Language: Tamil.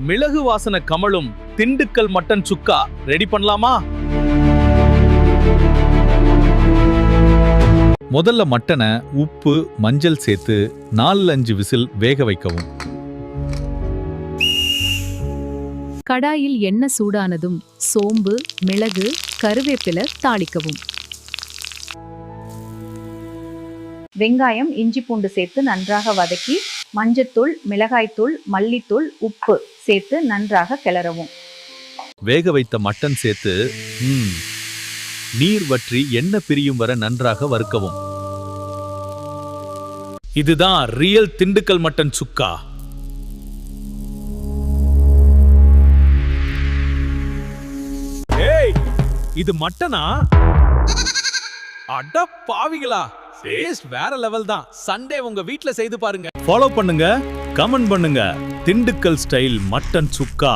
மிளகு வாசனை கமழும் திண்டுக்கல் மட்டன் சுக்கா ரெடி பண்ணலாமா? முதல்ல மட்டனை உப்பு மஞ்சள் சேர்த்து 4-5 விசில் வேக வைக்கவும். கடாயில் எண்ணெய் சூடானதும் சோம்பு, மிளகு, கருவேப்பிலை தாளிக்கவும். வெங்காயம், இஞ்சி பூண்டு சேர்த்து நன்றாக வதக்கி மஞ்சத்தூள், மிளகாய்த்தூள், மல்லித்தூள், உப்பு சேர்த்து நன்றாக கிளறவும். வேக வைத்த மட்டன் சேர்த்து நீர் வற்றி எண்ணெய் பிரியும் வரை நன்றாக வறுக்கவும். இதுதான் ரியல் திண்டுக்கல் மட்டன் சுக்கா. ஏய், இது மட்டனா? அட பாவிங்களா, டேஸ்ட் வேற லெவல் தான். சண்டே உங்க வீட்ல செய்து பாருங்க. ஃபாலோ பண்ணுங்க, கமெண்ட் பண்ணுங்க. திண்டுக்கல் ஸ்டைல் மட்டன் சுக்கா.